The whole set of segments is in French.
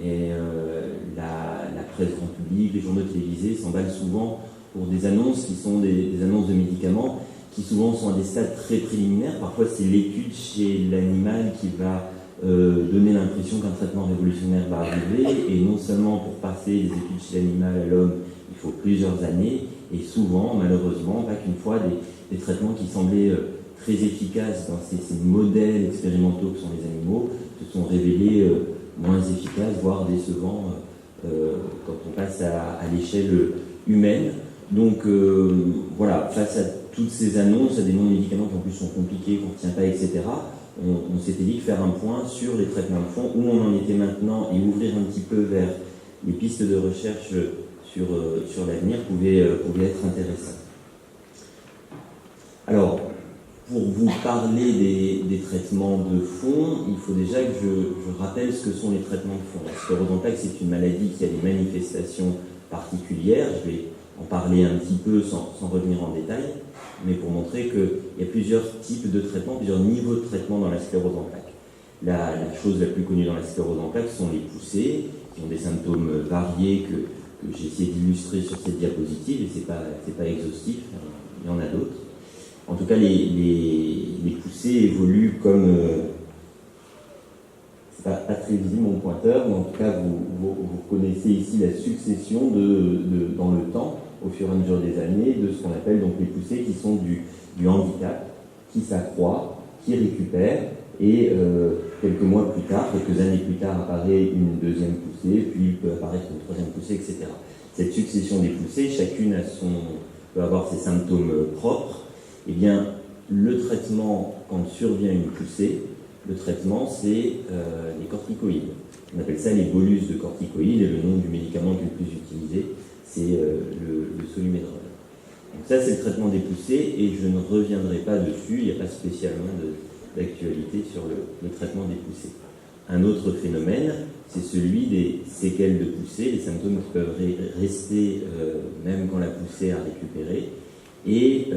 Et la presse grand public, les journaux télévisés s'emballent souvent pour des annonces qui sont des annonces de médicaments qui souvent sont à des stades très préliminaires. Parfois, c'est l'étude chez l'animal qui va donner l'impression qu'un traitement révolutionnaire va arriver. Et non seulement pour passer les études chez l'animal à l'homme, il faut plusieurs années. Et souvent, malheureusement, pas qu'une fois, des traitements qui semblaient très efficaces dans ces modèles expérimentaux que sont les animaux se sont révélés moins efficaces, voire décevants quand on passe à l'échelle humaine. Donc voilà, face à toutes ces annonces, à des noms de médicaments qui en plus sont compliqués, qu'on ne retient pas, etc., on s'était dit que faire un point sur les traitements de fond, où on en était maintenant, et ouvrir un petit peu vers les pistes de recherche sur l'avenir pouvait être intéressant. Alors, pour vous parler des traitements de fond, il faut déjà que je rappelle ce que sont les traitements de fond. La sclérose en plaques, c'est une maladie qui a des manifestations particulières. Je vais en parler un petit peu sans revenir en détail, mais pour montrer qu'il y a plusieurs types de traitements, plusieurs niveaux de traitement dans la sclérose en plaques. La chose la plus connue dans la sclérose en plaques sont les poussées, qui ont des symptômes variés que j'ai essayé d'illustrer sur cette diapositive, et c'est pas exhaustif, il y en a d'autres. En tout cas, les poussées évoluent comme... c'est pas très visible mon pointeur, mais en tout cas, vous connaissez ici la succession dans le temps, au fur et à mesure des années, de ce qu'on appelle donc les poussées qui sont du handicap, qui s'accroît, qui récupère, et quelques mois plus tard, quelques années plus tard, apparaît une deuxième poussée, puis peut apparaître une troisième poussée, etc. Cette succession des poussées, chacune peut avoir ses symptômes propres. Eh bien, le traitement, quand survient une poussée, le traitement, c'est les corticoïdes. On appelle ça les bolus de corticoïdes, et le nom du médicament qui est le plus utilisé, c'est le Solu-Médrol. Donc ça, c'est le traitement des poussées, et je ne reviendrai pas dessus, il n'y a pas spécialement d'actualité sur le traitement des poussées. Un autre phénomène, c'est celui des séquelles de poussée, les symptômes qui peuvent rester même quand la poussée a récupéré, et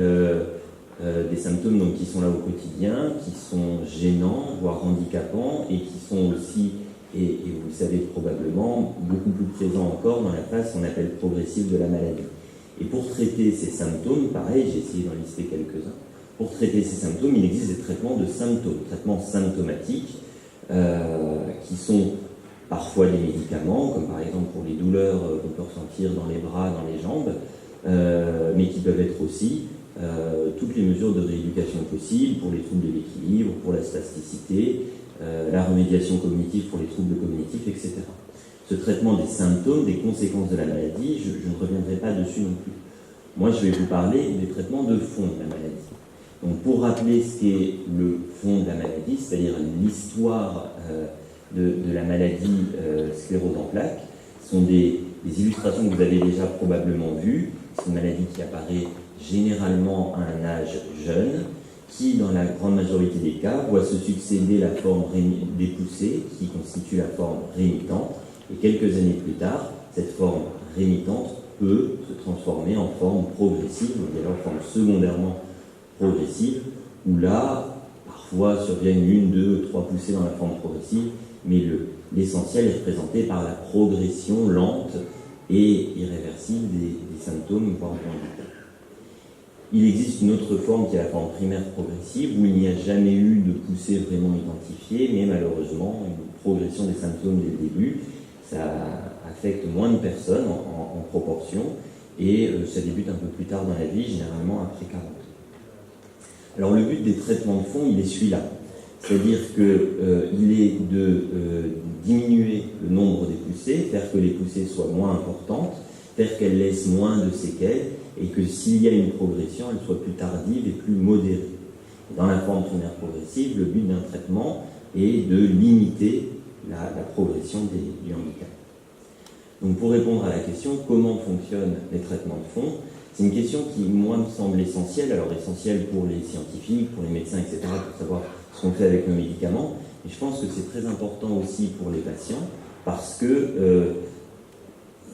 des symptômes donc, qui sont là au quotidien, qui sont gênants, voire handicapants, et qui sont aussi, et vous le savez probablement, beaucoup plus présents encore dans la phase qu'on appelle progressive de la maladie. Et pour traiter ces symptômes, pareil, j'ai essayé d'en lister quelques-uns, pour traiter ces symptômes, il existe des traitements de symptômes, traitements symptomatiques, qui sont parfois des médicaments, comme par exemple pour les douleurs qu'on peut ressentir dans les bras, dans les jambes, mais qui peuvent être aussi toutes les mesures de rééducation possibles pour les troubles de l'équilibre, pour la spasticité, la remédiation cognitive pour les troubles cognitifs, etc. Ce traitement des symptômes, des conséquences de la maladie, je ne reviendrai pas dessus non plus. Moi, je vais vous parler des traitements de fond de la maladie. Donc, pour rappeler ce qu'est le fond de la maladie, c'est-à-dire l'histoire de la maladie sclérose en plaques, ce sont des illustrations que vous avez déjà probablement vues. C'est une maladie qui apparaît généralement à un âge jeune, qui, dans la grande majorité des cas, voit se succéder la forme des poussées, qui constitue la forme rémitante, et quelques années plus tard, cette forme rémitante peut se transformer en forme progressive, donc alors forme secondairement progressive, où là, parfois surviennent 1, 2, 3 poussées dans la forme progressive, mais l'essentiel est représenté par la progression lente et irréversible des symptômes, voire du handicap. Il existe une autre forme qui est la forme primaire progressive, où il n'y a jamais eu de poussée vraiment identifiée, mais malheureusement, une progression des symptômes dès le début. Ça affecte moins de personnes en proportion, et ça débute un peu plus tard dans la vie, généralement après 40 ans. Alors le but des traitements de fond, il est celui-là. C'est-à-dire qu'il est de diminuer le nombre des poussées, faire que les poussées soient moins importantes, faire qu'elles laissent moins de séquelles, et que s'il y a une progression, elle soit plus tardive et plus modérée. Dans la forme primaire progressive, le but d'un traitement est de limiter la progression du handicap. Donc pour répondre à la question, comment fonctionnent les traitements de fond, c'est une question qui, moi, me semble essentielle, alors essentielle pour les scientifiques, pour les médecins, etc., pour savoir ce qu'on fait avec nos médicaments, et je pense que c'est très important aussi pour les patients, parce que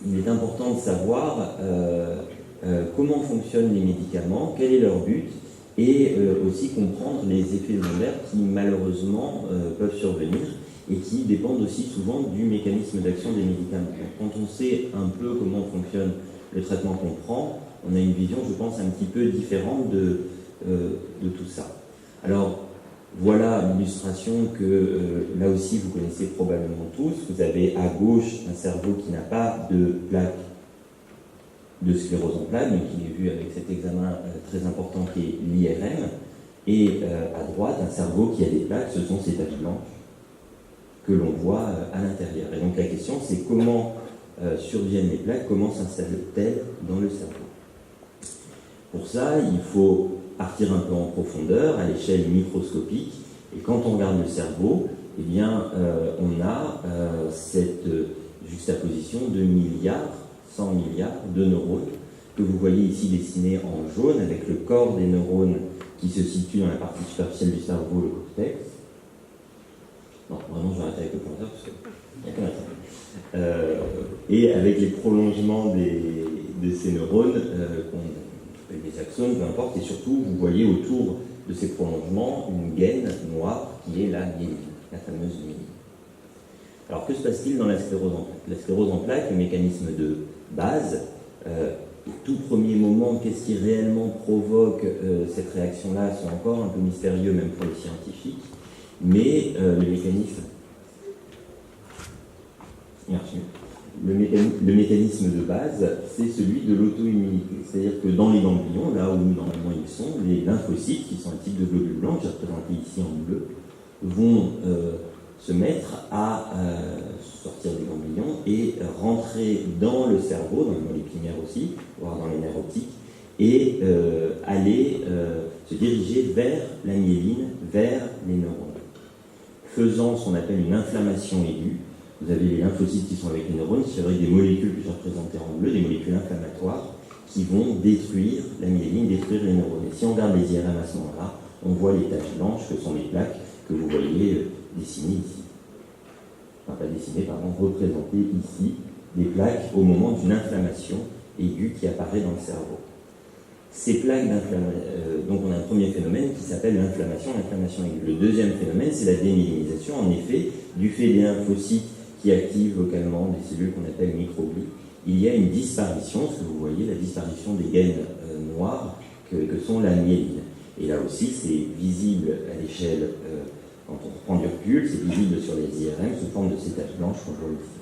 il est important de savoir comment fonctionnent les médicaments, quel est leur but, et aussi comprendre les effets secondaires qui malheureusement peuvent survenir et qui dépendent aussi souvent du mécanisme d'action des médicaments. Donc, quand on sait un peu comment fonctionne le traitement qu'on prend, on a une vision, je pense, un petit peu différente de tout ça. Alors, voilà l'illustration que, là aussi, vous connaissez probablement tous. Vous avez à gauche un cerveau qui n'a pas de plaque de sclérose en plaques, donc il est vu avec cet examen très important qui est l'IRM, et à droite, un cerveau qui a des plaques, ce sont ces taches blanches que l'on voit à l'intérieur. Et donc la question, c'est comment surviennent les plaques, comment s'installent-elles dans le cerveau. Pour ça, il faut partir un peu en profondeur, à l'échelle microscopique, et quand on regarde le cerveau, eh bien, on a cette juxtaposition de milliards, 100 milliards de neurones, que vous voyez ici dessinés en jaune, avec le corps des neurones qui se situe dans la partie superficielle du cerveau, le cortex. Non, vraiment, je vais arrêter avec le pointeur, parce qu'il n'y a qu'un intérêt. Et avec les prolongements de ces neurones, qu'on appelle des axones, peu importe, et surtout, vous voyez autour de ces prolongements une gaine noire qui est la myéline, la fameuse myéline. Alors, que se passe-t-il dans la sclérose en plaques? La sclérose en plaques, le mécanisme de base, au tout premier moment, qu'est-ce qui réellement provoque cette réaction-là, sont encore un peu mystérieux, même pour les scientifiques, mais le mécanisme de base, c'est celui de l'auto-immunité. C'est-à-dire que dans les ganglions, là où normalement ils sont, les lymphocytes, qui sont un type de globules blancs, que j'ai représenté ici en bleu, vont se mettre à sortir des ganglions et rentrer dans le cerveau, dans les molécules primaires aussi, voire dans les nerfs optiques, et aller se diriger vers la myéline, vers les neurones, faisant ce qu'on appelle une inflammation aiguë. Vous avez les lymphocytes qui sont avec les neurones, qui sont avec des molécules que j'ai représentées en bleu, des molécules inflammatoires, qui vont détruire la myéline, détruire les neurones. Et si on regarde les IRM à ce moment-là, on voit les taches blanches que sont les plaques que vous voyez dessinées ici. Enfin, pas dessinées, pardon, représentées ici, des plaques au moment d'une inflammation aiguë qui apparaît dans le cerveau. Ces plaques d'inflammation, donc on a un premier phénomène qui s'appelle l'inflammation aiguë. Le deuxième phénomène, c'est la démyélinisation. En effet, du fait des lymphocytes qui activent localement des cellules qu'on appelle microglies, il y a une disparition, ce que vous voyez, la disparition des gaines noires que sont la myéline. Et là aussi, c'est visible à l'échelle, quand on prend du recul, c'est visible sur les IRM sous forme de ces taches blanches qu'on voit ici.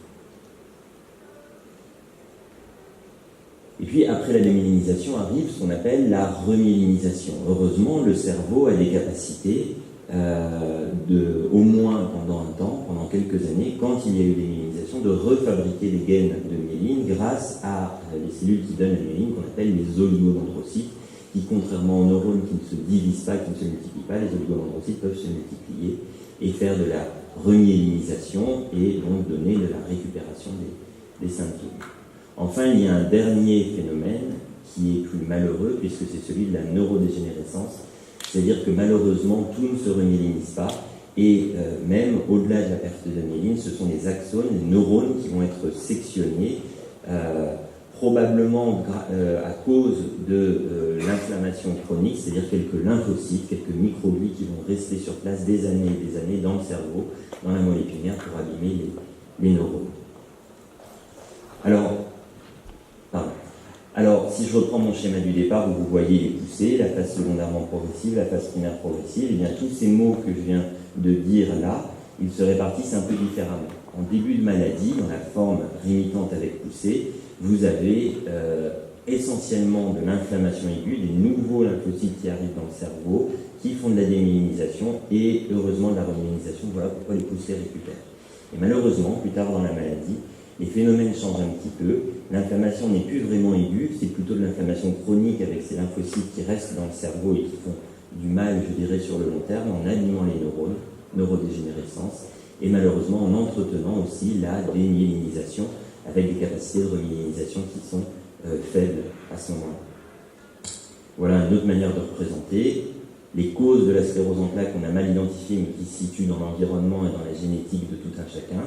Et puis après la démyélinisation arrive ce qu'on appelle la remyélinisation. Heureusement, le cerveau a des capacités au moins pendant un temps, pendant quelques années, quand il y a eu démyélinisation, de refabriquer des gaines de myéline grâce à les cellules qui donnent la myéline, qu'on appelle les oligodendrocytes, qui, contrairement aux neurones qui ne se divisent pas, qui ne se multiplient pas, les oligodendrocytes peuvent se multiplier et faire de la remyélinisation et donc donner de la récupération des symptômes. Enfin, il y a un dernier phénomène qui est plus malheureux, puisque c'est celui de la neurodégénérescence, c'est-à-dire que malheureusement, tout ne se remyélinise pas, et même au-delà de la perte de myéline, ce sont les axones, les neurones qui vont être sectionnés, probablement à cause de l'inflammation chronique, c'est-à-dire quelques lymphocytes, quelques microglies qui vont rester sur place des années et des années dans le cerveau, dans la moelle épinière, pour abîmer les neurones. Alors, si je reprends mon schéma du départ où vous voyez les poussées, la phase secondairement progressive, la phase primaire progressive, et bien tous ces mots que je viens de dire là, ils se répartissent un peu différemment. En début de maladie, dans la forme rémitante avec poussée, vous avez essentiellement de l'inflammation aiguë, des nouveaux lymphocytes qui arrivent dans le cerveau, qui font de la démyélinisation et heureusement de la remyélinisation. Voilà pourquoi les poussées récupèrent. Et malheureusement, plus tard dans la maladie, les phénomènes changent un petit peu. L'inflammation n'est plus vraiment aiguë, c'est plutôt de l'inflammation chronique avec ces lymphocytes qui restent dans le cerveau et qui font du mal, je dirais, sur le long terme, en abîmant les neurones, neurodégénérescence, et malheureusement en entretenant aussi la démyélinisation avec des capacités de remyélinisation qui sont faibles à ce moment-là. Voilà une autre manière de représenter. Les causes de la sclérose en plaques qu'on a mal identifiées mais qui se situent dans l'environnement et dans la génétique de tout un chacun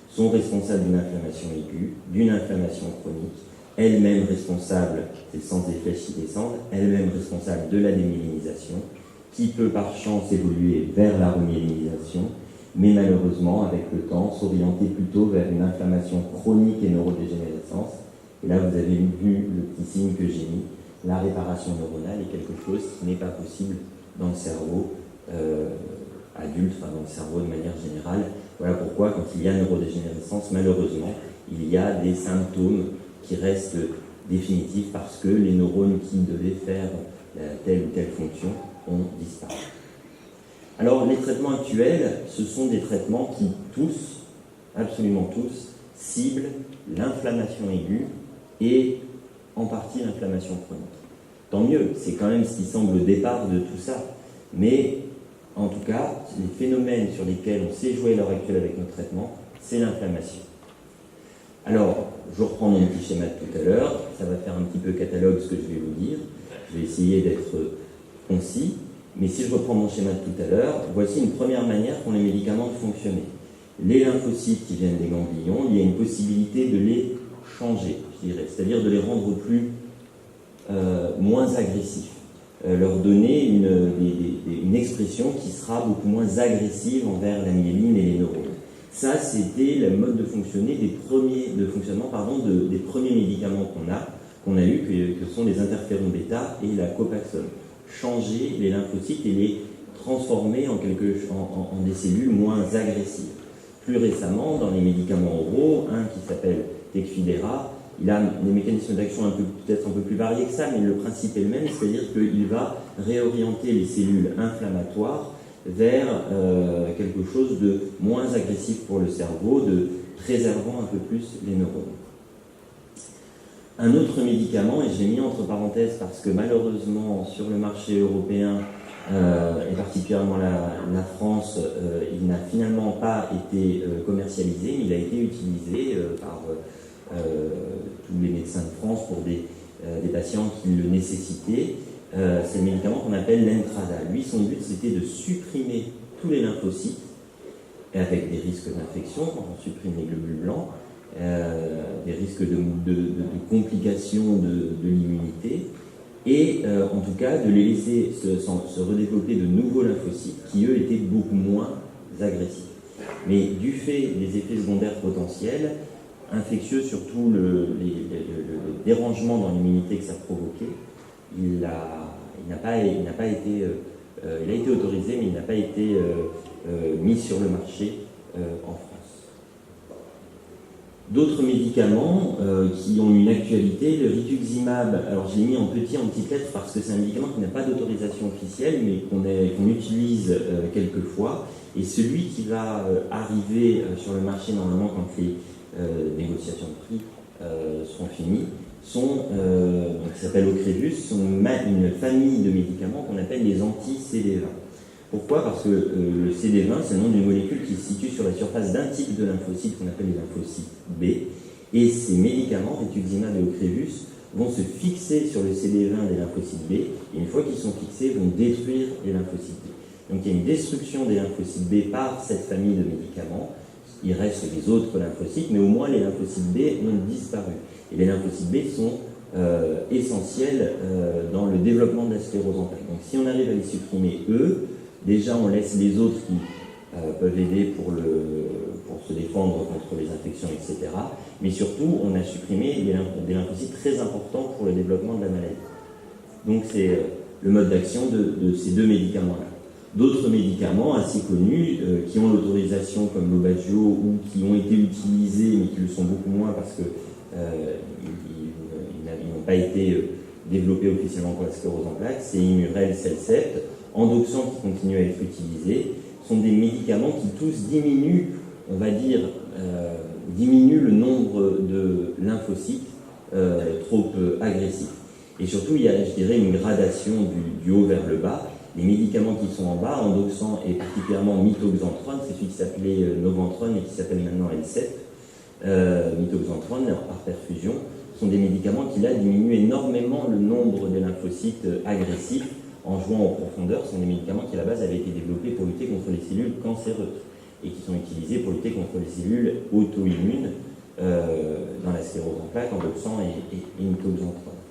sont responsables d'une inflammation aiguë, d'une inflammation chronique, elle-même responsable, c'est le sens des flèches qui descendent, elle-même responsable de la démyélinisation, qui peut par chance évoluer vers la remyélinisation, mais malheureusement, avec le temps, s'orienter plutôt vers une inflammation chronique et neurodégénérescence. Et là, vous avez vu le petit signe que j'ai mis. La réparation neuronale est quelque chose qui n'est pas possible dans le cerveau adulte, enfin dans le cerveau de manière générale. Voilà pourquoi, quand il y a neurodégénérescence, malheureusement, il y a des symptômes qui restent définitifs parce que les neurones qui devaient faire telle ou telle fonction ont disparu. Alors, les traitements actuels, ce sont des traitements qui tous, absolument tous, ciblent l'inflammation aiguë et en partie l'inflammation chronique. Tant mieux, c'est quand même ce qui semble le départ de tout ça. Mais en tout cas, les phénomènes sur lesquels on sait jouer à l'heure actuelle avec nos traitements, c'est l'inflammation. Alors, je reprends mon petit schéma de tout à l'heure, ça va faire un petit peu catalogue ce que je vais vous dire. Je vais essayer d'être concis, mais si je reprends mon schéma de tout à l'heure, voici une première manière qu'ont les médicaments de fonctionner. Les lymphocytes qui viennent des ganglions, il y a une possibilité de les changer, je dirais, c'est-à-dire de les rendre moins agressifs, leur donner une expression qui sera beaucoup moins agressive envers la myéline et les neurones. Ça, c'était le mode de fonctionnement des premiers médicaments qu'on a eu, que sont les interférons bêta et la copaxone. Changer les lymphocytes et les transformer en des cellules moins agressives. Plus récemment, dans les médicaments oraux, un qui s'appelle Tecfidera, il a des mécanismes d'action peut-être un peu plus variés que ça, mais le principe est le même, c'est-à-dire qu'il va réorienter les cellules inflammatoires vers quelque chose de moins agressif pour le cerveau, de préservant un peu plus les neurones. Un autre médicament, et je l'ai mis entre parenthèses parce que malheureusement sur le marché européen, et particulièrement la France, il n'a finalement pas été commercialisé, mais il a été utilisé par tous les médecins de France pour des patients qui le nécessitaient. C'est le médicament qu'on appelle l'Entrada. Lui, son but, c'était de supprimer tous les lymphocytes, et avec des risques d'infection, quand on supprime les globules blancs, des risques de complications de l'immunité, et en tout cas de les laisser se redévelopper de nouveaux lymphocytes qui, eux, étaient beaucoup moins agressifs. Mais du fait des effets secondaires potentiels, infectieux, surtout le dérangement dans l'immunité que ça provoquait, il a été autorisé, mais il n'a pas été mis sur le marché en France. D'autres médicaments qui ont une actualité, le rituximab, alors je l'ai mis en petites lettres parce que c'est un médicament qui n'a pas d'autorisation officielle, mais qu'on utilise quelquefois, et celui qui va arriver sur le marché normalement quand les négociations de prix seront finies, qui s'appelle Ocrevus, sont une famille de médicaments qu'on appelle les anti-CD20. Pourquoi ? Parce que le CD20, c'est le nom d'une molécule qui se situe sur la surface d'un type de lymphocyte qu'on appelle les lymphocytes B, et ces médicaments, rituximab et Ocrevus, vont se fixer sur le CD20 des lymphocytes B, et une fois qu'ils sont fixés, vont détruire les lymphocytes B. Donc il y a une destruction des lymphocytes B par cette famille de médicaments. Il reste les autres lymphocytes, mais au moins les lymphocytes B ont disparu. Et les lymphocytes B sont essentiels dans le développement de la sclérose en plaques. Donc si on arrive à les supprimer, eux, déjà on laisse les autres qui peuvent aider pour se défendre contre les infections, etc. Mais surtout, on a supprimé des lymphocytes très importants pour le développement de la maladie. Donc c'est le mode d'action de ces deux médicaments-là. D'autres médicaments assez connus qui ont l'autorisation comme l'Aubagio ou qui ont été utilisés mais qui le sont beaucoup moins parce qu'ils n'ont pas été développés officiellement pour la sclérose en plaques, c'est Immurel, Celcept, Endoxan qui continue à être utilisé, sont des médicaments qui tous diminuent, on va dire, diminuent le nombre de lymphocytes trop agressifs. Et surtout, il y a, je dirais, une gradation du haut vers le bas. Les médicaments qui sont en bas, Endoxan et particulièrement mitoxantrone, c'est celui qui s'appelait Novantrone et qui s'appelle maintenant Elcept, mitoxantrone par perfusion, sont des médicaments qui là diminuent énormément le nombre de lymphocytes agressifs en jouant en profondeur. Ce sont des médicaments qui à la base avaient été développés pour lutter contre les cellules cancéreuses et qui sont utilisés pour lutter contre les cellules auto-immunes dans la sclérose en plaques, Endoxan et mitoxantrone.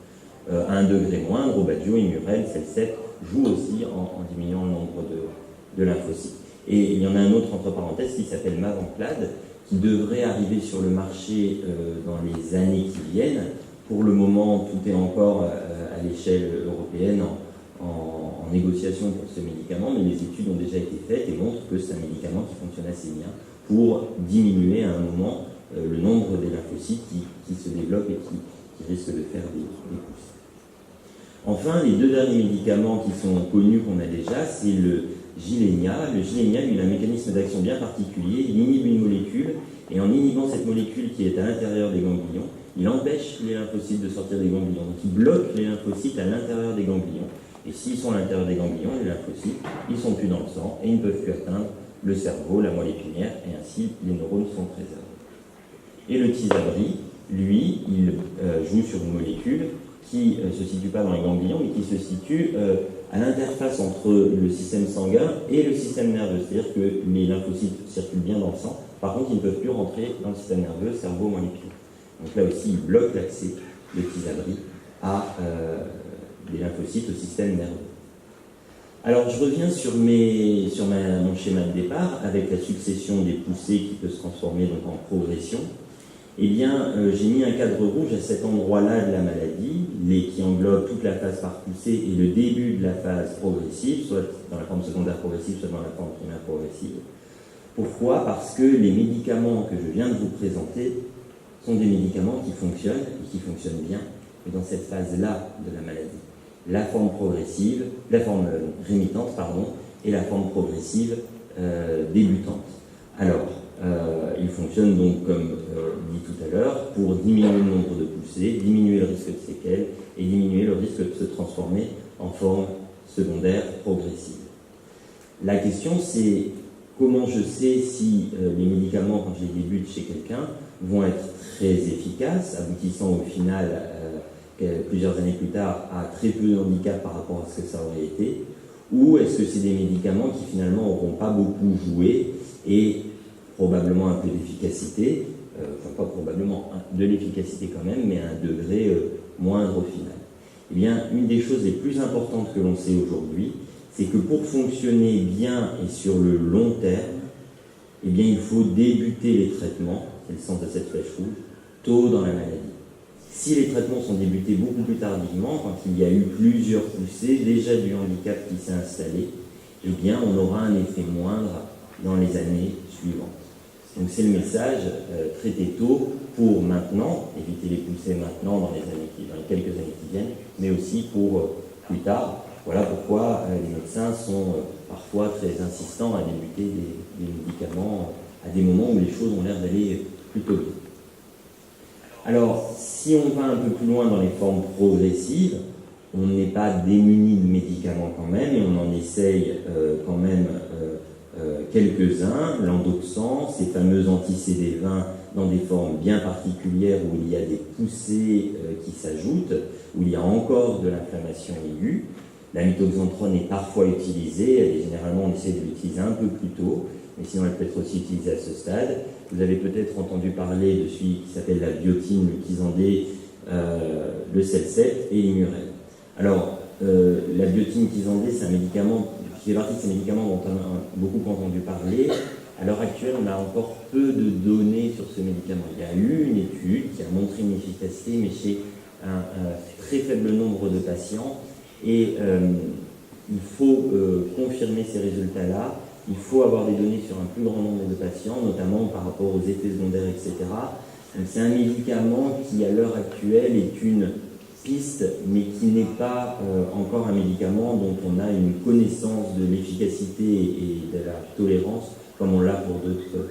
À un degré moindre, Aubagio, Immurel, Celcept jouent aussi en diminuant le nombre de lymphocytes. Et il y en a un autre entre parenthèses qui s'appelle Mavenclad, qui devrait arriver sur le marché dans les années qui viennent. Pour le moment, tout est encore à l'échelle européenne en négociation pour ce médicament, mais les études ont déjà été faites et montrent que c'est un médicament qui fonctionne assez bien pour diminuer à un moment le nombre des lymphocytes qui se développent et qui risquent de faire des pousses. Enfin, les deux derniers médicaments qui sont connus qu'on a déjà, c'est le Gilenya. Le Gilenya, lui, il a un mécanisme d'action bien particulier. Il inhibe une molécule, et en inhibant cette molécule qui est à l'intérieur des ganglions, il empêche les lymphocytes de sortir des ganglions. Donc il bloque les lymphocytes à l'intérieur des ganglions. Et s'ils sont à l'intérieur des ganglions, les lymphocytes, ils ne sont plus dans le sang et ils ne peuvent plus atteindre le cerveau, la moelle épinière, et ainsi les neurones sont préservés. Et le Tysabri, lui, il joue sur une molécule qui ne se situe pas dans les ganglions, mais qui se situe à l'interface entre le système sanguin et le système nerveux. C'est-à-dire que les lymphocytes circulent bien dans le sang, par contre ils ne peuvent plus rentrer dans le système nerveux, cerveau, moelle épinière. Donc là aussi, il bloque l'accès de Tysabri à des lymphocytes au système nerveux. Alors je reviens sur mon schéma de départ, avec la succession des poussées qui peut se transformer donc en progression. Eh bien, j'ai mis un cadre rouge à cet endroit-là de la maladie, qui englobe toute la phase par poussée et le début de la phase progressive, soit dans la forme secondaire progressive, soit dans la forme primaire progressive. Pourquoi ? Parce que les médicaments que je viens de vous présenter sont des médicaments qui fonctionnent, et qui fonctionnent bien, mais dans cette phase-là de la maladie. La forme progressive, la forme rémitante, et la forme progressive débutante. Alors, il fonctionne donc, comme dit tout à l'heure, pour diminuer le nombre de poussées, diminuer le risque de séquelles et diminuer le risque de se transformer en forme secondaire progressive. La question, c'est comment je sais si les médicaments, quand je les débute chez quelqu'un, vont être très efficaces, aboutissant au final, plusieurs années plus tard, à très peu de handicap par rapport à ce que ça aurait été, ou est-ce que c'est des médicaments qui finalement n'auront pas beaucoup joué et probablement un peu d'efficacité, enfin pas probablement, de l'efficacité quand même, mais à un degré moindre au final. Eh bien, une des choses les plus importantes que l'on sait aujourd'hui, c'est que pour fonctionner bien et sur le long terme, eh bien, il faut débuter les traitements, c'est le sens de cette flèche rouge, tôt dans la maladie. Si les traitements sont débutés beaucoup plus tardivement, quand il y a eu plusieurs poussées, déjà du handicap qui s'est installé, eh bien, on aura un effet moindre dans les années suivantes. Donc c'est le message, traiter tôt pour maintenant, éviter les poussées maintenant dans les quelques années qui viennent, mais aussi pour plus tard. Voilà pourquoi les médecins sont parfois très insistants à débuter des médicaments à des moments où les choses ont l'air d'aller plutôt bien. Alors, si on va un peu plus loin dans les formes progressives, on n'est pas démuni de médicaments quand même, et on en essaye quand même quelques-uns, l'endoxan, ces fameux anti-CD20 dans des formes bien particulières où il y a des poussées qui s'ajoutent, où il y a encore de l'inflammation aiguë. La mitoxantrone est parfois utilisée, généralement on essaie de l'utiliser un peu plus tôt, mais sinon elle peut être aussi utilisée à ce stade. Vous avez peut-être entendu parler de celui qui s'appelle la biotine, le Kizandé, le Celcet et l'Imurel. Alors, la biotine Kizandé, c'est un médicament qui fait partie de ces médicaments dont on a beaucoup entendu parler. À l'heure actuelle, on a encore peu de données sur ce médicament. Il y a eu une étude qui a montré une efficacité, mais chez un très faible nombre de patients. Et il faut confirmer ces résultats-là. Il faut avoir des données sur un plus grand nombre de patients, notamment par rapport aux effets secondaires, etc. Donc, c'est un médicament qui, à l'heure actuelle, est une piste, mais qui n'est pas encore un médicament dont on a une connaissance de l'efficacité et de la tolérance comme on l'a pour d'autres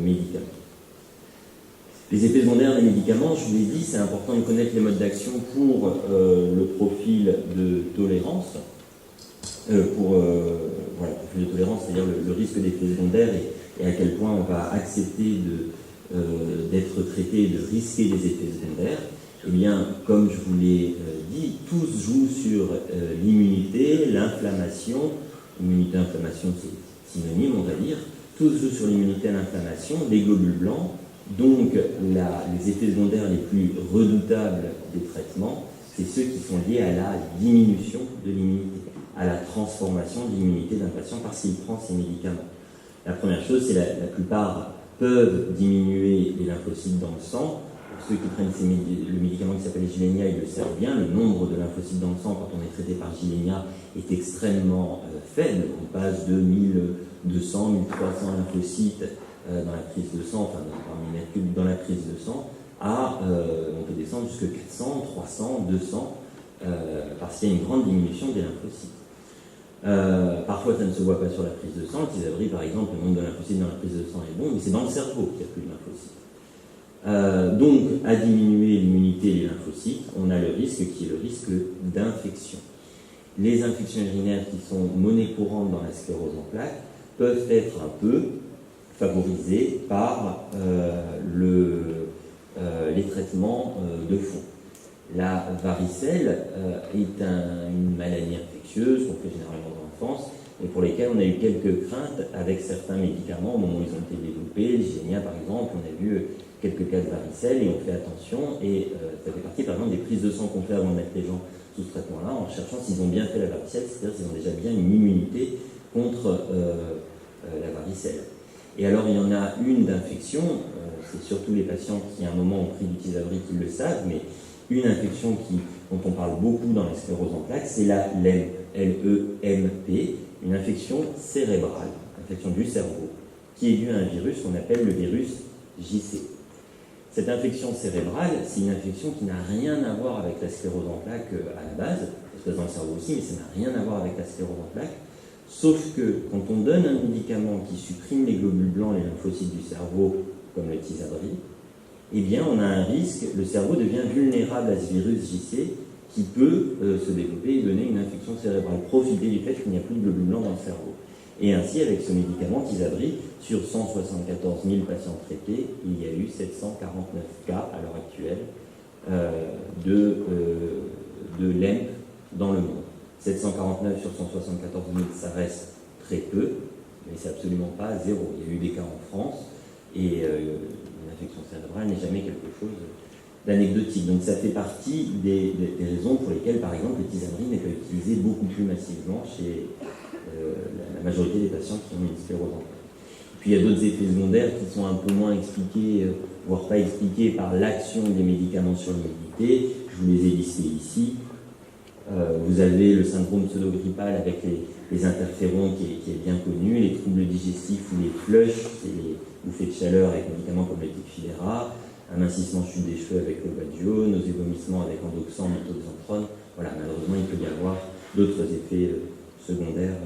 médicaments. Les effets secondaires des médicaments, je vous l'ai dit, c'est important de connaître les modes d'action pour le profil de tolérance, profil de tolérance, c'est-à-dire le risque d'effets secondaires et à quel point on va accepter d'être traité et de risquer des effets secondaires. Eh bien, comme je vous l'ai dit, tous jouent sur l'immunité, l'inflammation. Immunité, inflammation, c'est synonyme, on va dire. Tous jouent sur l'immunité et l'inflammation, des globules blancs. Donc, les effets secondaires les plus redoutables des traitements, c'est ceux qui sont liés à la diminution de l'immunité. à la transformation de l'immunité d'un patient parce qu'il prend ces médicaments. La première chose, c'est la plupart peuvent diminuer les lymphocytes dans le sang. Pour ceux qui prennent le médicament qui s'appelle Gilenya, ils le savent bien, le nombre de lymphocytes dans le sang quand on est traité par Gilenya est extrêmement faible. On passe de 1200, 1300 lymphocytes dans la prise de sang, enfin dans la prise de sang, à on peut descendre jusqu'à 400, 300, 200, parce qu'il y a une grande diminution des lymphocytes. Parfois, ça ne se voit pas sur la prise de sang. Le Tysabri, par exemple, le nombre de lymphocytes dans la prise de sang est bon, mais c'est dans le cerveau qu'il n'y a plus de lymphocytes. Donc, à diminuer l'immunité et les lymphocytes, on a le risque qui est le risque d'infection. Les infections urinaires qui sont monnaie courante dans la sclérose en plaques peuvent être un peu favorisées par les traitements de fond. La varicelle est une maladie infectieuse qu'on fait généralement dans l'enfance et pour lesquelles on a eu quelques craintes avec certains médicaments au moment où ils ont été développés. Le Gilenya, par exemple, on a vu quelques cas de varicelle et on fait attention. Et ça fait partie, par exemple, des prises de sang qu'on fait avant de mettre les gens sous ce traitement-là en cherchant s'ils ont bien fait la varicelle, c'est-à-dire s'ils ont déjà bien une immunité contre la varicelle. Et alors, il y en a une d'infection, c'est surtout les patients qui, à un moment, ont pris du Tysabri qui le savent, mais une infection dont on parle beaucoup dans la sclérose en plaques, c'est la LEMP, L-E-M-P, une infection cérébrale, infection du cerveau, qui est due à un virus qu'on appelle le virus JC. Cette infection cérébrale, c'est une infection qui n'a rien à voir avec la sclérose en plaques à la base, ça se passe dans le cerveau aussi, mais ça n'a rien à voir avec la sclérose en plaques, sauf que quand on donne un médicament qui supprime les globules blancs, les lymphocytes du cerveau, comme le Tysabri, eh bien, on a un risque, le cerveau devient vulnérable à ce virus JC qui peut se développer et donner une infection cérébrale. Profiter du fait qu'il n'y a plus de globules blancs dans le cerveau. Et ainsi, avec ce médicament Tysabri, sur 174 000 patients traités, il y a eu 749 cas à l'heure actuelle de LEMP dans le monde. 749 sur 174 000, ça reste très peu, mais c'est absolument pas zéro. Il y a eu des cas en France et l'infection cérébrale n'est jamais quelque chose d'anecdotique. Donc ça fait partie des raisons pour lesquelles, par exemple, le Tysabri n'est pas utilisé beaucoup plus massivement chez la majorité des patients qui ont une sclérose en plaques. Puis il y a d'autres effets secondaires qui sont un peu moins expliqués, voire pas expliqués par l'action des médicaments sur l'immunité. Je vous les ai listés ici. Vous avez le syndrome pseudo-grippal avec les interférons qui est bien connu, les troubles digestifs ou les flushs, c'est les bouffées de chaleur avec médicaments comme le Tecfidera, amincissement chute des cheveux avec le Badio, nausées vomissements avec endoxan, méthoxantrone. Voilà, malheureusement, il peut y avoir d'autres effets secondaires.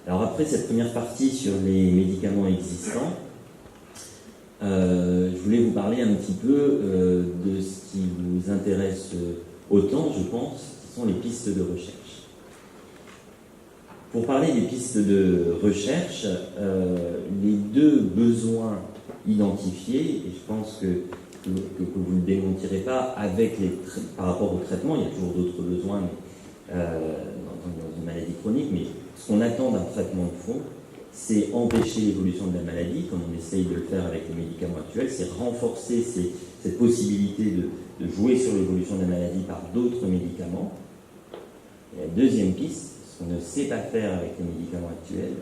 Alors après cette première partie sur les médicaments existants, je voulais vous parler un petit peu de ce qui vous intéresse autant, je pense, qui sont les pistes de recherche. Pour parler des pistes de recherche, les deux besoins identifiés, et je pense que vous ne le démentirez pas, par rapport au traitement, il y a toujours d'autres besoins dans une maladie chronique, mais ce qu'on attend d'un traitement de fond, c'est empêcher l'évolution de la maladie, comme on essaye de le faire avec les médicaments actuels, c'est renforcer cette possibilité de jouer sur l'évolution de la maladie par d'autres médicaments. Et la deuxième piste, ce qu'on ne sait pas faire avec les médicaments actuels,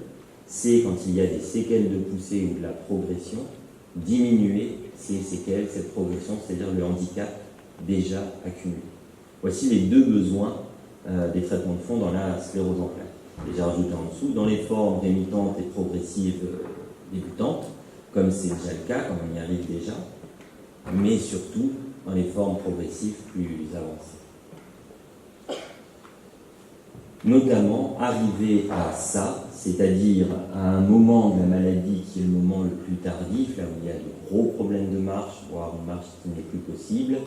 c'est quand il y a des séquelles de poussée ou de la progression, diminuer ces séquelles, cette progression, c'est-à-dire le handicap déjà accumulé. Voici les deux besoins des traitements de fond dans la sclérose en plaques. Déjà rajouté en dessous, dans les formes rémitantes et progressives débutantes, comme c'est déjà le cas, comme on y arrive déjà, mais surtout dans les formes progressives plus avancées. Notamment, arriver à ça, c'est-à-dire à un moment de la maladie qui est le moment le plus tardif, là où il y a de gros problèmes de marche, voire une marche qui n'est plus possible,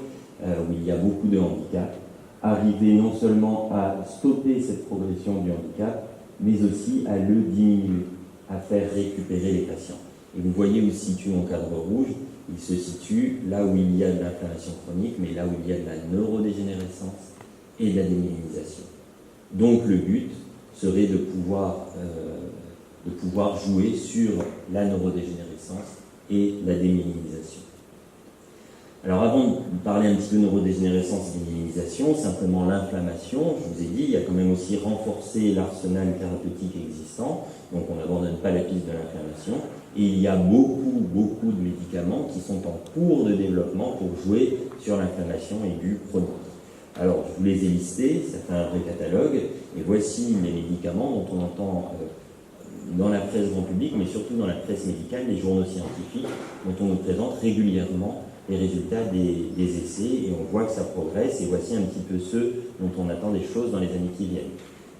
où il y a beaucoup de handicap, arriver non seulement à stopper cette progression du handicap, mais aussi à le diminuer, à faire récupérer les patients. Et vous voyez où se situe mon cadre rouge, il se situe là où il y a de l'inflammation chronique, mais là où il y a de la neurodégénérescence et de la démyélinisation. Donc le but serait de pouvoir jouer sur la neurodégénérescence et la démyélinisation. Alors avant de parler un petit peu de neurodégénérescence et d'immunisation, simplement l'inflammation, je vous ai dit, il y a quand même aussi renforcé l'arsenal thérapeutique existant, donc on n'abandonne pas la piste de l'inflammation, et il y a beaucoup de médicaments qui sont en cours de développement pour jouer sur l'inflammation aiguë chronique. Alors je vous les ai listés, ça fait un vrai catalogue, et voici les médicaments dont on entend dans la presse grand public, mais surtout dans la presse médicale, les journaux scientifiques, dont on nous présente régulièrement les résultats des essais, et on voit que ça progresse, et voici un petit peu ceux dont on attend des choses dans les années qui viennent.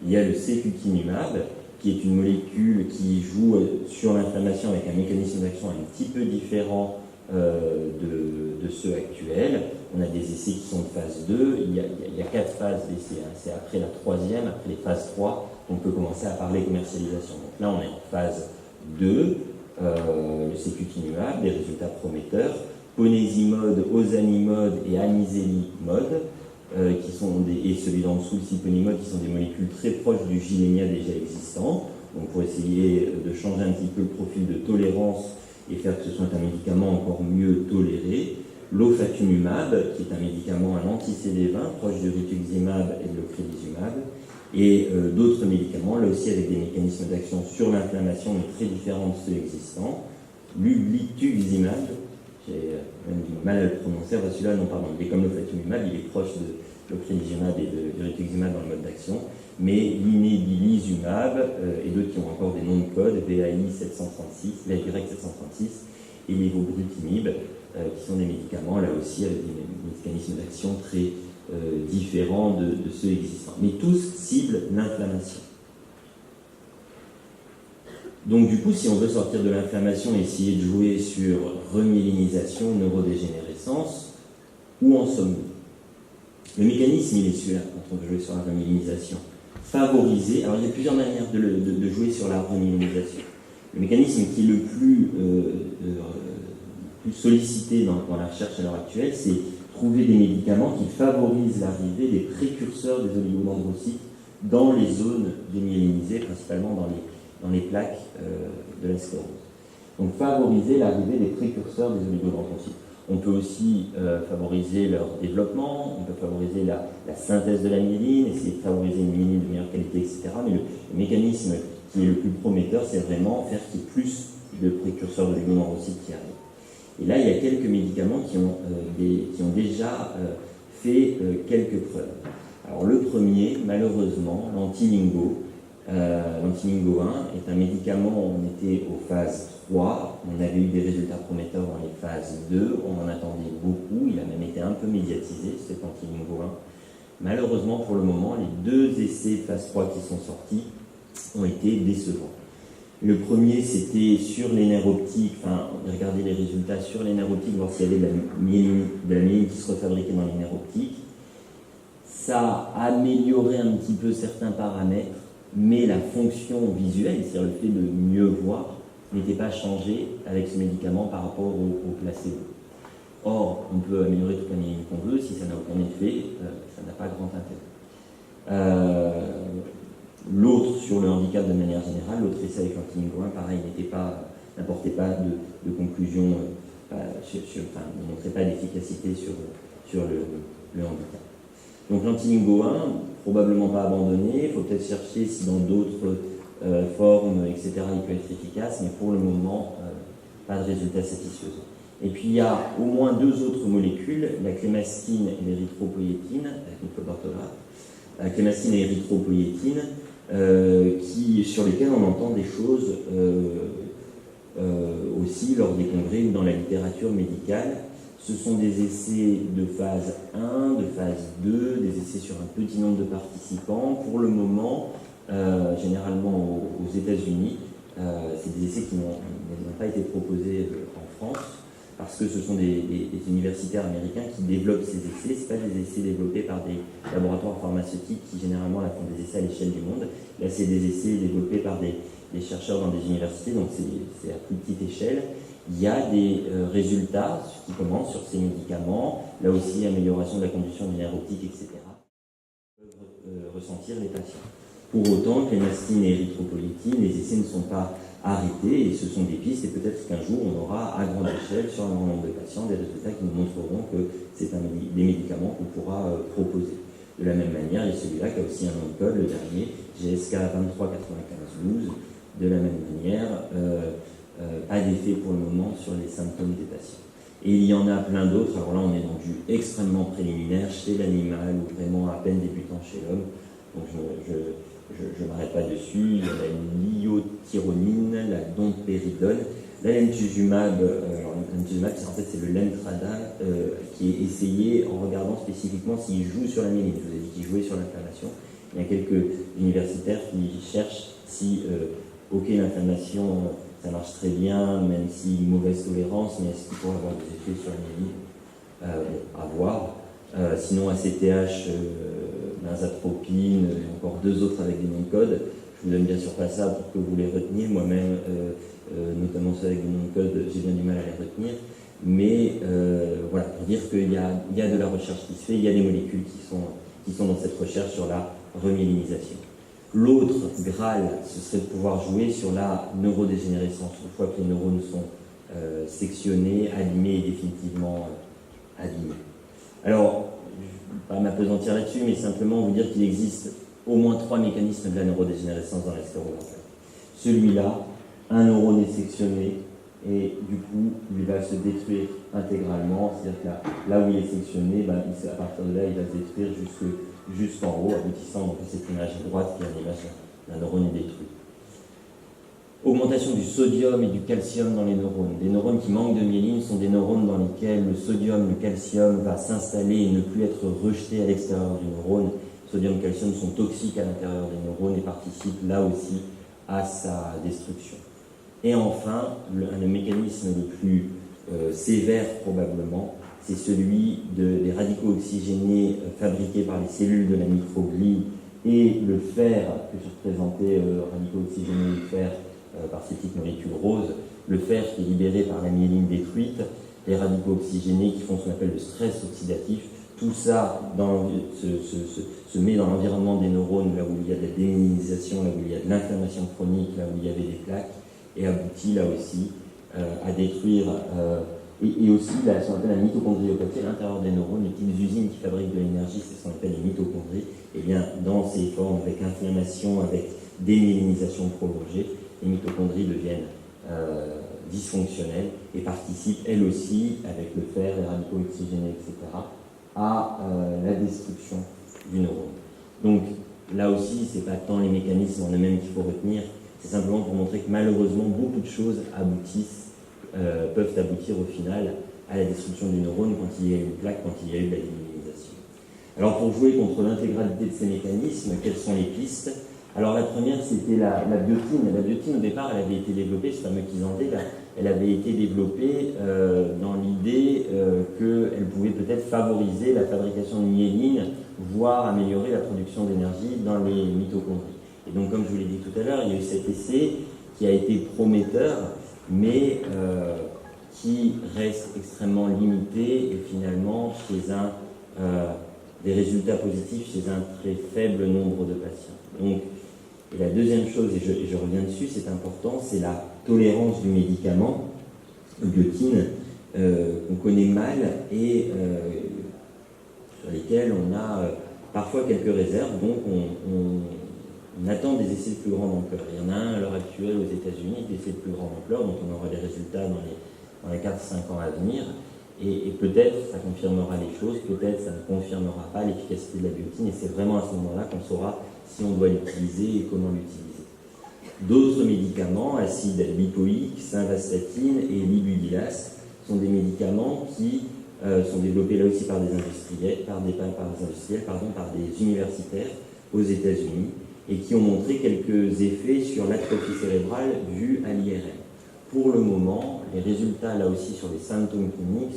Il y a le secukinumab, qui est une molécule qui joue sur l'inflammation avec un mécanisme d'action un petit peu différent de ceux actuels. On a des essais qui sont de phase 2, il y a 4 phases d'essais, hein. C'est après la 3e, après les phases 3, qu'on peut commencer à parler commercialisation. Donc là on est en phase 2, le secukinumab, des résultats prometteurs, ponesimod, ozanimod et amiselimod, et celui d'en dessous, le siponimod, qui sont des molécules très proches du gilenya déjà existant. Donc pour essayer de changer un petit peu le profil de tolérance et faire que ce soit un médicament encore mieux toléré. L'ofatumumab, qui est un médicament, un anti-CD20, proche du rituximab et de l'ocrelizumab, et d'autres médicaments, là aussi avec des mécanismes d'action sur l'inflammation, mais très différents de ceux existants. L'ublituximab, j'ai même du mal à le prononcer, enfin celui-là, non, pardon, il est comme l'ofatumumab, il est proche de l'ocrelizumab et du rituximab dans le mode d'action, mais l'inebilizumab et d'autres qui ont encore des noms de code, VAI 736, VAY 736, et l'ivobrutinib, qui sont des médicaments, là aussi, avec des mécanismes d'action très différents de ceux existants. Mais tous ciblent l'inflammation. Donc du coup, si on veut sortir de l'inflammation et essayer de jouer sur remyélinisation, neurodégénérescence, où en sommes-nous? Le mécanisme, il est celui-là, quand on veut jouer sur la remyélinisation. Favoriser, alors il y a plusieurs manières de jouer sur la remyélinisation. Le mécanisme qui est le plus sollicité dans la recherche à l'heure actuelle, c'est trouver des médicaments qui favorisent l'arrivée des précurseurs des oligodendrocytes dans les zones démyélinisées, principalement dans les plaques de la sclérose. Donc favoriser l'arrivée des précurseurs des oligodendrocytes. On peut aussi favoriser leur développement, on peut favoriser la synthèse de la myéline, essayer de favoriser une myéline de meilleure qualité, etc. Mais le mécanisme qui est le plus prometteur, c'est vraiment faire qu'il y ait plus de précurseurs de oligodendrocytes qui arrivent. Et là, il y a quelques médicaments qui ont déjà fait quelques preuves. Alors le premier, malheureusement, l'antilingo. L'antilingo 1 est un médicament, on était aux phases 3, on avait eu des résultats prometteurs dans les phases 2, on en attendait beaucoup, il a même été un peu médiatisé, cet antilingo 1. Malheureusement, pour le moment, les 2 essais phase 3 qui sont sortis ont été décevants. Le premier, c'était sur les nerfs optiques, enfin, regarder les résultats sur les nerfs optiques, voir s'il y avait de la myéline qui se refabriquait dans les nerfs optiques. Ça a amélioré un petit peu certains paramètres, mais la fonction visuelle, c'est-à-dire le fait de mieux voir, n'était pas changée avec ce médicament par rapport au placebo. Or, on peut améliorer toute la myéline qu'on veut, si ça n'a aucun effet, ça n'a pas grand intérêt. L'autre, sur le handicap de manière générale, l'autre essai avec l'antilingo 1, pareil, n'apportait pas de conclusion, ne montrait pas d'efficacité sur le handicap. Donc l'antilingo 1, probablement pas abandonné, il faut peut-être chercher si dans d'autres formes, etc., il peut être efficace, mais pour le moment, pas de résultats satisfaisants. Et puis il y a au moins 2 autres molécules, la clémastine et l'érythropoïétine, avec une faute d'orthographe, la clémastine et l'érythropoïétine, sur lesquelles on entend des choses aussi lors des congrès ou dans la littérature médicale. Ce sont des essais de phase 1, de phase 2, des essais sur un petit nombre de participants. Pour le moment, généralement aux États-Unis, c'est des essais qui n'ont pas été proposés en France, parce que ce sont des universitaires américains qui développent ces essais. Ce ne sont pas des essais développés par des laboratoires pharmaceutiques qui généralement font des essais à l'échelle du monde. Là, c'est des essais développés par des chercheurs dans des universités, donc c'est à plus petite échelle. Il y a des résultats qui commencent sur ces médicaments, là aussi amélioration de la condition du nerf optique, etc. peuvent ressentir les patients. Pour autant, clénastine et érythropoïétine, les essais ne sont pas arrêtés et ce sont des pistes et peut-être qu'un jour on aura à grande échelle sur un grand nombre de patients des résultats qui nous montreront que c'est des médicaments qu'on pourra proposer. De la même manière, il y a celui-là qui a aussi un nom de code, le dernier, GSK 239512. De la même manière, pas d'effet pour le moment sur les symptômes des patients. Et il y en a plein d'autres. Alors là, on est dans du extrêmement préliminaire chez l'animal ou vraiment à peine débutant chez l'homme. Donc je ne m'arrête pas dessus. Il y a la lyotyronine, la dompéridone, la lemtuzumab. Alors, lemtuzumab, c'est le Lemtrada qui est essayé en regardant spécifiquement s'il joue sur la myéline. Je vous ai dit qu'il jouait sur l'inflammation. Il y a quelques universitaires qui cherchent si, l'inflammation, ça marche très bien, même si une mauvaise tolérance, mais est-ce qu'il pourrait avoir des effets sur la myéline? À voir. Sinon, ACTH, benzatropine, et encore deux autres avec des noms de code. Je vous donne bien sûr pas ça pour que vous les reteniez. Moi-même, notamment ceux avec des noms de code, j'ai bien du mal à les retenir. Mais voilà, pour dire qu'il y a de la recherche qui se fait, il y a des molécules qui sont dans cette recherche sur la remyélinisation. L'autre Graal, ce serait de pouvoir jouer sur la neurodégénérescence, une fois que les neurones sont sectionnés, abîmés et définitivement abîmés. Alors, je ne vais pas m'appesantir là-dessus, mais simplement vous dire qu'il existe au moins 3 mécanismes de la neurodégénérescence dans la sclérose en plaques. Celui-là, un neurone est sectionné et du coup, il va se détruire intégralement, c'est-à-dire que là où il est sectionné, à partir de là, il va se détruire jusqu'en haut, aboutissant donc cette image à droite qui est l'image d'un neurone détruit. Augmentation du sodium et du calcium dans les neurones. Des neurones qui manquent de myéline sont des neurones dans lesquels le sodium, le calcium va s'installer et ne plus être rejeté à l'extérieur du neurone. Sodium et calcium sont toxiques à l'intérieur des neurones et participent là aussi à sa destruction. Et enfin, le mécanisme le plus sévère probablement, c'est celui des radicaux oxygénés fabriqués par les cellules de la microglie et le fer que je représentais, radicaux oxygénés et fer par ces petites molécules roses, le fer qui est libéré par la myéline détruite, les radicaux oxygénés qui font ce qu'on appelle le stress oxydatif, tout ça se met dans l'environnement des neurones, là où il y a de la démyélinisation, là où il y a de l'inflammation chronique, là où il y avait des plaques, et aboutit là aussi à détruire, et aussi ce qu'on appelle la mitochondriopathie à l'intérieur des neurones, les petites usines qui fabriquent de l'énergie, c'est ce qu'on appelle les mitochondries, et bien dans ces formes avec inflammation, avec démyélinisation prolongée, les mitochondries deviennent dysfonctionnelles et participent elles aussi, avec le fer, les radicaux oxygénés, etc., à la destruction du neurone. Donc là aussi, ce n'est pas tant les mécanismes en eux-mêmes qu'il faut retenir, c'est simplement pour montrer que malheureusement, beaucoup de choses peuvent aboutir au final à la destruction du neurone quand il y a une plaque, quand il y a eu de la démyélinisation. Alors pour jouer contre l'intégralité de ces mécanismes, quelles sont les pistes? Alors la première, c'était la biotine. La biotine, au départ, elle avait été développée, ce fameux Kizandé, elle avait été développée dans l'idée qu'elle pouvait peut-être favoriser la fabrication de myéline, voire améliorer la production d'énergie dans les mitochondries. Et donc, comme je vous l'ai dit tout à l'heure, il y a eu cet essai qui a été prometteur, mais qui reste extrêmement limité et finalement chez des résultats positifs chez un très faible nombre de patients. Donc, et la deuxième chose, et je reviens dessus, c'est important, c'est la tolérance du médicament, le biotine, qu'on connaît mal et sur lesquels on a parfois quelques réserves, donc on attend des essais de plus grande ampleur. Il y en a un à l'heure actuelle aux États-Unis, des essais de plus grande ampleur, dont on aura des résultats dans les 4-5 ans à venir, et peut-être ça confirmera les choses, peut-être ça ne confirmera pas l'efficacité de la biotine, et c'est vraiment à ce moment-là qu'on saura si on doit l'utiliser et comment l'utiliser. D'autres médicaments, acides lipoïques, simvastatine et libudilast, sont des médicaments qui sont développés là aussi par des industriels, par des universitaires aux États-Unis, et qui ont montré quelques effets sur l'atrophie cérébrale vue à l'IRM. Pour le moment, les résultats là aussi sur les symptômes cliniques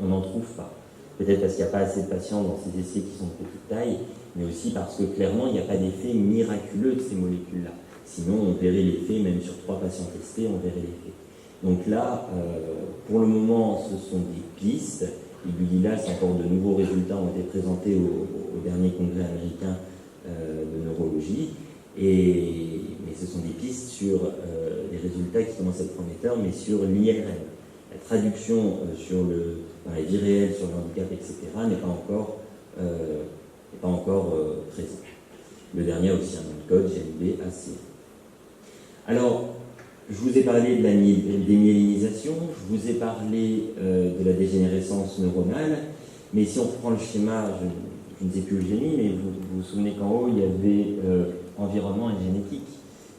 on n'en trouve pas. Peut-être parce qu'il n'y a pas assez de patients dans ces essais qui sont de petite taille, mais aussi parce que clairement, il n'y a pas d'effet miraculeux de ces molécules-là. Sinon, on verrait l'effet, même sur 3 patients testés, on verrait l'effet. Donc là, pour le moment, ce sont des pistes. Libudilast, encore de nouveaux résultats ont été présentés au dernier congrès américain de neurologie. Mais ce sont des pistes sur les résultats qui commencent à être prometteurs, mais sur l'IRM. La traduction dans la vie réelle sur le handicap, etc., n'est pas encore présente. Le dernier a aussi un nom de code, GLB-AC. Alors, je vous ai parlé de la démyélinisation, je vous ai parlé de la dégénérescence neuronale, mais si on reprend le schéma, je ne sais plus où j'ai mis, mais vous vous souvenez qu'en haut, il y avait environnement et génétique.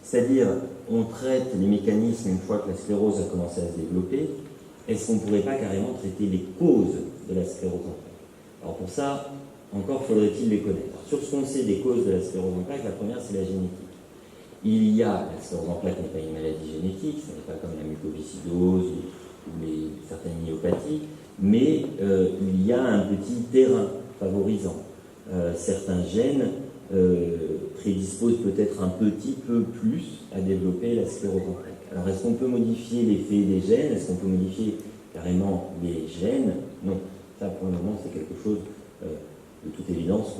C'est-à-dire, on traite les mécanismes une fois que la sclérose a commencé à se développer. Est-ce qu'on ne pourrait pas carrément traiter les causes de la sclérose en plaques? Alors pour ça, encore faudrait-il les connaître. Alors, sur ce qu'on sait des causes de la sclérose en plaques, la première, c'est la génétique. La sclérose en plaques n'est pas une maladie génétique, ce n'est pas comme la mucoviscidose ou certaines myopathies, mais il y a un petit terrain favorisant. Certains gènes prédisposent peut-être un petit peu plus à développer la sclérose en plaques. Alors, est-ce qu'on peut modifier l'effet des gènes? Est-ce qu'on peut modifier carrément les gènes? Non. Ça, pour le moment, c'est quelque chose de toute évidence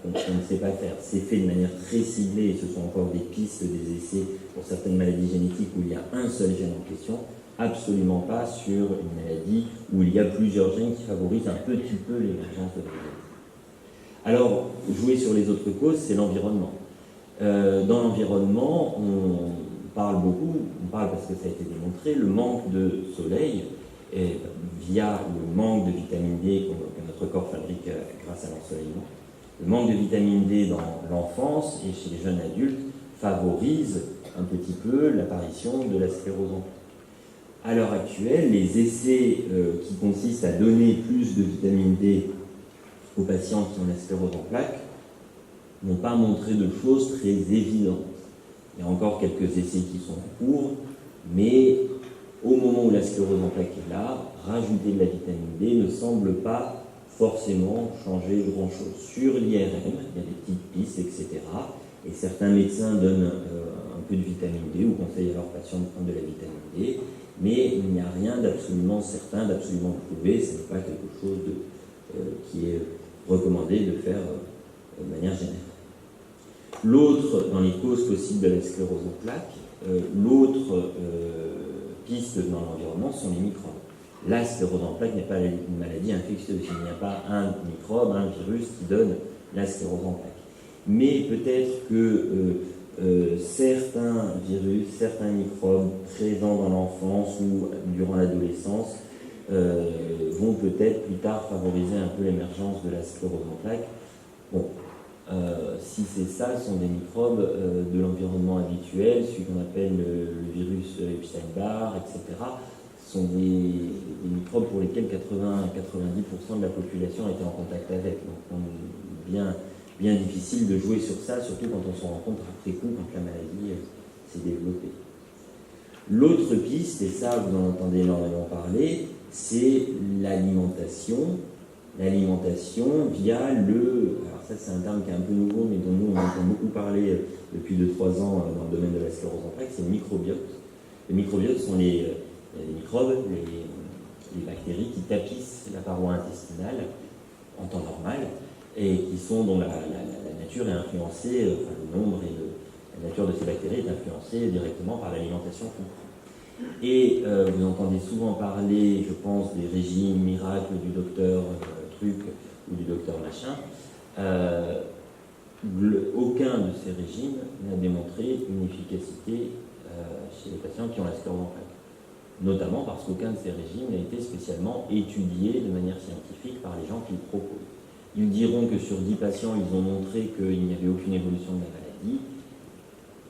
qu'on ne sait pas faire. C'est fait de manière très ciblée, et ce sont encore des pistes, des essais pour certaines maladies génétiques où il y a un seul gène en question, absolument pas sur une maladie où il y a plusieurs gènes qui favorisent un petit peu l'émergence de la maladie. Alors, jouer sur les autres causes, c'est l'environnement. Dans l'environnement, on parle beaucoup, parce que ça a été démontré, le manque de soleil, via le manque de vitamine D que notre corps fabrique grâce à l'ensoleillement. Le manque de vitamine D dans l'enfance et chez les jeunes adultes favorise un petit peu l'apparition de la sclérose en plaques. À l'heure actuelle, les essais qui consistent à donner plus de vitamine D aux patients qui ont la sclérose en plaques n'ont pas montré de choses très évidentes. Il y a encore quelques essais qui sont en cours, mais au moment où la sclérose en plaques est là, rajouter de la vitamine D ne semble pas forcément changer grand-chose. Sur l'IRM, il y a des petites pistes, etc. Et certains médecins donnent un peu de vitamine D ou conseillent à leurs patients de prendre de la vitamine D, mais il n'y a rien d'absolument certain, d'absolument prouvé. Ce n'est pas quelque chose qui est recommandé de faire de manière générale. L'autre, dans les causes possibles de la sclérose en plaques, l'autre piste dans l'environnement sont les microbes. La sclérose en plaques n'est pas une maladie infectieuse. Il n'y a pas un microbe, un virus qui donne la sclérose en plaques. Mais peut-être que certains virus, certains microbes présents dans l'enfance ou durant l'adolescence vont peut-être plus tard favoriser un peu l'émergence de la sclérose en plaques. Bon, si c'est ça, ce sont des microbes de l'environnement habituel, celui qu'on appelle le virus Epstein-Barr, etc. Ce sont des microbes pour lesquels 80-90% de la population a été en contact avec. Donc, bien difficile de jouer sur ça, surtout quand on s'en rend compte après coup, quand la maladie s'est développée. L'autre piste, et ça vous en entendez énormément parler, c'est l'alimentation. L'alimentation via alors ça c'est un terme qui est un peu nouveau, mais dont nous on entend beaucoup parler depuis 2-3 ans dans le domaine de la sclérose en plaques, c'est le microbiote. Les microbiotes sont les microbes, les bactéries qui tapissent la paroi intestinale en temps normal, et dont la nature est influencée, le nombre et la nature de ces bactéries est influencée directement par l'alimentation qu'on prend. Et vous entendez souvent parler, je pense, des régimes miracles du docteur truc ou du docteur machin. Aucun de ces régimes n'a démontré une efficacité chez les patients qui ont la sclérose en plaques. Notamment parce qu'aucun de ces régimes n'a été spécialement étudié de manière scientifique par les gens qui le proposent. Ils diront que sur 10 patients, ils ont montré qu'il n'y avait aucune évolution de la maladie.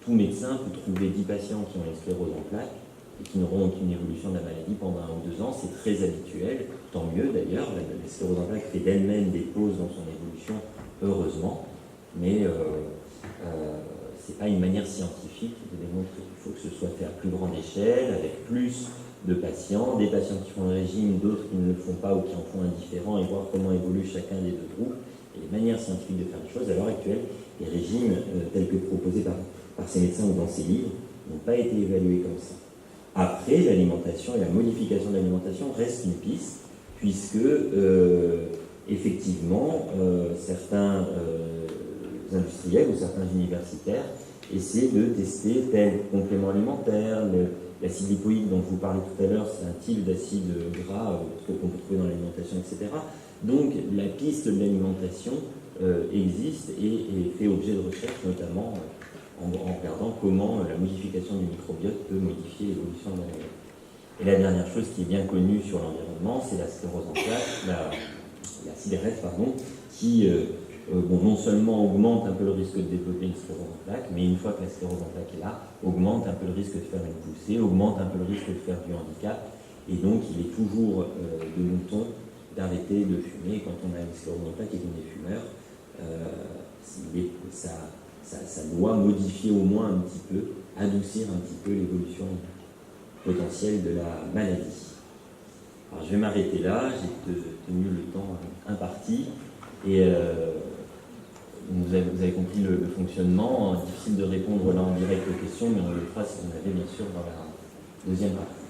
Tout médecin peut trouver 10 patients qui ont la sclérose en plaques et qui n'auront aucune évolution de la maladie pendant 1 ou 2 ans. C'est très habituel, tant mieux d'ailleurs. La sclérose en plaques fait d'elle-même des pauses dans son évolution, heureusement, mais ce n'est pas une manière scientifique de démontrer. Il faut que ce soit fait à plus grande échelle, avec plus de patients, des patients qui font le régime, d'autres qui ne le font pas ou qui en font un différent, et voir comment évolue chacun des deux groupes. Et les manières scientifiques de faire les choses, à l'heure actuelle, les régimes tels que proposés par ces médecins ou dans ces livres n'ont pas été évalués comme ça. Après, l'alimentation et la modification de l'alimentation restent une piste, puisque effectivement, certains industriels ou certains universitaires, essaient de tester tel complément alimentaire, l'acide lipoïque dont je vous parlais tout à l'heure, c'est un type d'acide gras qu'on peut trouver dans l'alimentation, etc. Donc la piste de l'alimentation existe et fait objet de recherche, notamment en regardant comment la modification du microbiote peut modifier l'évolution de l'animal. Et la dernière chose qui est bien connue sur l'environnement, c'est la sclérose en plaques, la cigarette, pardon, qui non seulement augmente un peu le risque de développer une sclérose en plaques, mais une fois que la sclérose en plaques est là, augmente un peu le risque de faire une poussée, augmente un peu le risque de faire du handicap, et donc il est toujours de bon ton d'arrêter de fumer quand on a une sclérose en plaques et qu'on est fumeur. Ça doit modifier au moins un petit peu, adoucir un petit peu l'évolution potentielle de la maladie. Alors je vais m'arrêter là, j'ai tenu le temps imparti et vous avez compris le fonctionnement. Difficile de répondre là en direct aux questions, mais on le fera si on avait bien sûr dans la deuxième partie.